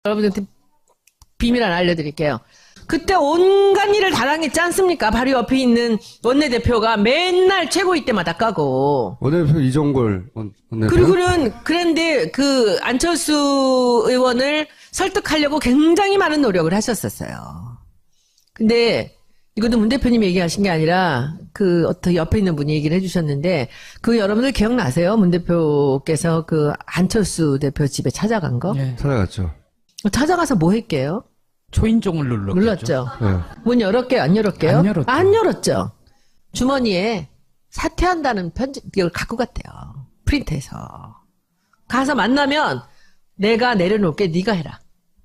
여러분한테 비밀 하나 알려드릴게요. 그때 온갖 일을 다 당했지 않습니까? 바로 옆에 있는 원내대표가 맨날 최고위 때마다 까고. 원내대표 이종걸 원내대표. 그리고는, 그런데 그 안철수 의원을 설득하려고 굉장히 많은 노력을 하셨었어요. 근데 이것도 문 대표님이 얘기하신 게 아니라 그 어떤 옆에 있는 분이 얘기를 해주셨는데 그 여러분들 기억나세요? 문 대표께서 그 안철수 대표 집에 찾아간 거? 예. 찾아갔죠. 찾아가서 뭐 했게요? 초인종을 눌렀죠. 네. 문 열었게요? 안 열었게요? 안 열었죠. 안 열었죠. 주머니에 사퇴한다는 편지 이걸 갖고 갔대요. 프린트해서. 가서 만나면 내가 내려놓을게 네가 해라.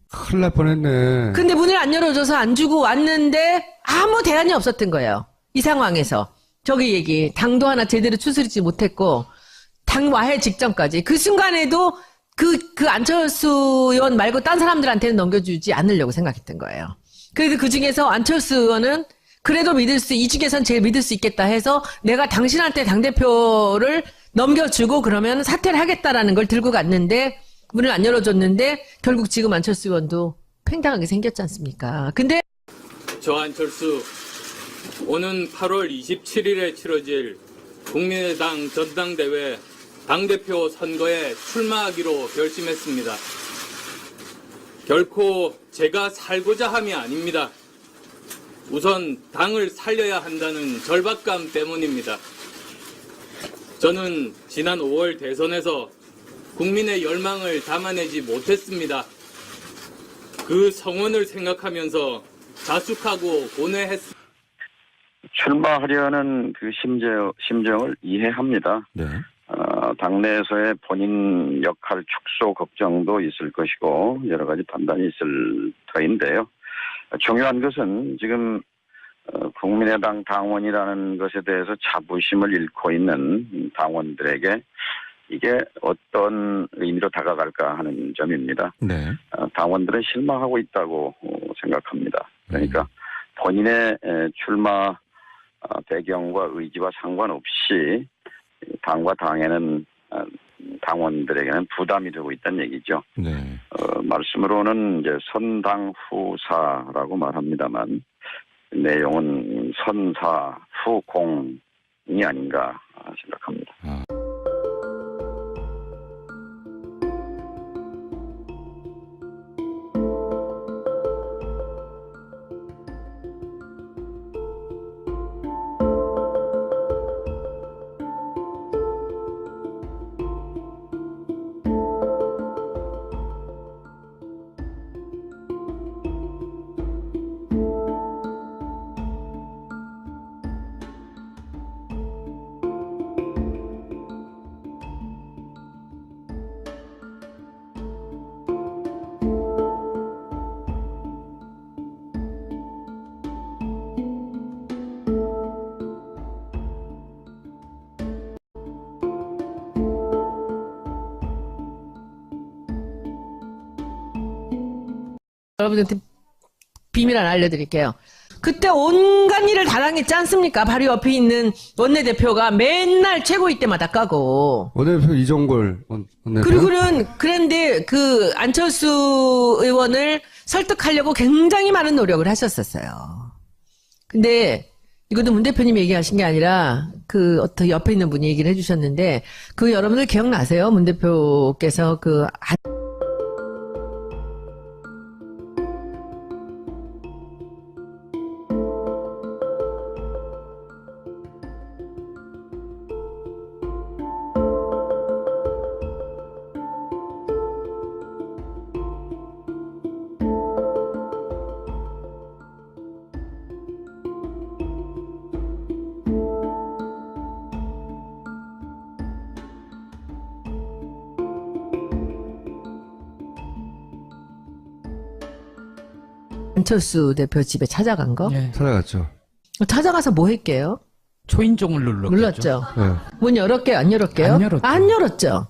큰일 날 뻔했네. 근데 문을 안 열어줘서 안 주고 왔는데 아무 대안이 없었던 거예요. 이 상황에서. 저기 얘기 당도 하나 제대로 추스리지 못했고 당 와해 직전까지 그 순간에도 그 안철수 의원 말고 딴 사람들한테는 넘겨주지 않으려고 생각했던 거예요. 그래서 그 중에서 안철수 의원은 그래도 이 중에선 제일 믿을 수 있겠다 해서 내가 당신한테 당대표를 넘겨주고 그러면 사퇴를 하겠다라는 걸 들고 갔는데 문을 안 열어줬는데 결국 지금 안철수 의원도 팽당하게 생겼지 않습니까? 근데 저 안철수 오는 8월 27일에 치러질 국민의당 전당대회 당대표 선거에 출마하기로 결심했습니다. 결코 제가 살고자 함이 아닙니다. 우선 당을 살려야 한다는 절박감 때문입니다. 저는 지난 5월 대선에서 국민의 열망을 담아내지 못했습니다. 그 성원을 생각하면서 자숙하고 고뇌했습니다. 출마하려는 그 심정을 이해합니다. 네. 당내에서의 본인 역할 축소 걱정도 있을 것이고 여러 가지 판단이 있을 터인데요. 중요한 것은 지금 국민의당 당원이라는 것에 대해서 자부심을 잃고 있는 당원들에게 이게 어떤 의미로 다가갈까 하는 점입니다. 네. 당원들은 실망하고 있다고 생각합니다. 그러니까 본인의 출마 배경과 의지와 상관없이 당과 당에는 당원들에게는 부담이 되고 있다는 얘기죠. 네. 말씀으로는 이제 선당후사라고 말합니다만 내용은 선사 후공이 아닌가 생각합니다. 여러분한테 비밀 하나 알려드릴게요. 그때 온갖 일을 다 당했지 않습니까? 바로 옆에 있는 원내대표가 맨날 최고위 때마다 까고. 원내대표 이종걸 원내대표. 그리고는, 그런데 그 안철수 의원을 설득하려고 굉장히 많은 노력을 하셨었어요. 근데 이것도 문 대표님이 얘기하신 게 아니라 그 어떤 옆에 있는 분이 얘기를 해주셨는데 그 여러분들 기억나세요? 문 대표께서 그 안철수 대표 집에 찾아간 거? 예. 찾아갔죠. 찾아가서 뭐 했게요? 초인종을 눌렀죠. 네. 문 열었게요? 안 열었게요? 안 열었죠. 안 열었죠.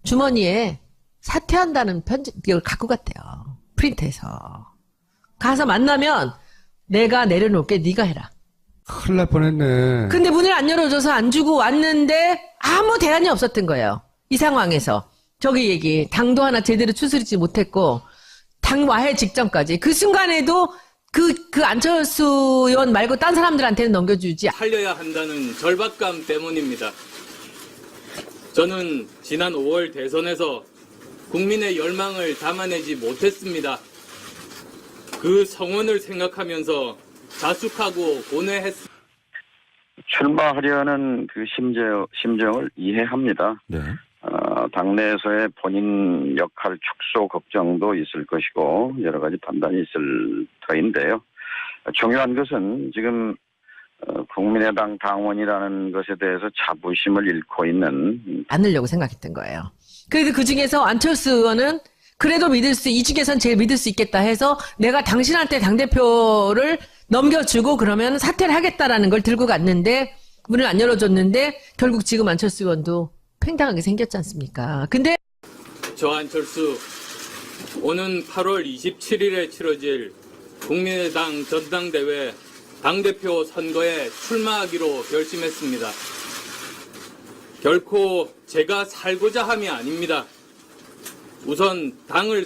주머니에 사퇴한다는 편지 이걸 갖고 갔대요. 프린트해서. 가서 만나면 내가 내려놓을게 네가 해라. 큰일 날 뻔했네. 근데 문을 안 열어줘서 안 주고 왔는데 아무 대안이 없었던 거예요. 이 상황에서. 저기 얘기 당도 하나 제대로 추스리지 못했고 당 와해 직전까지 그 순간에도 그 안철수 의원 말고 딴 사람들한테는 넘겨주지. 살려야 한다는 절박감 때문입니다. 저는 지난 5월 대선에서 국민의 열망을 담아내지 못했습니다. 그 성원을 생각하면서 자숙하고 고뇌했습니다. 출마하려는 그 심정을 이해합니다. 네. 당내에서의 본인 역할 축소 걱정도 있을 것이고 여러 가지 판단이 있을 터인데요. 중요한 것은 지금 국민의당 당원이라는 것에 대해서 자부심을 잃고 있는 않으려고 생각했던 거예요. 그래도 그 중에서 안철수 의원은 그래도 이 중에선 제일 믿을 수 있겠다 해서 내가 당신한테 당대표를 넘겨주고 그러면 사퇴를 하겠다라는 걸 들고 갔는데 문을 안 열어줬는데 결국 지금 안철수 의원도 팽당하게 생겼지 않습니까? 근데 저 안철수 오는 8월 27일에 치러질 국민의당 전당대회 당대표 선거에 출마하기로 결심했습니다. 결코 제가 살고자 함이 아닙니다. 우선 당을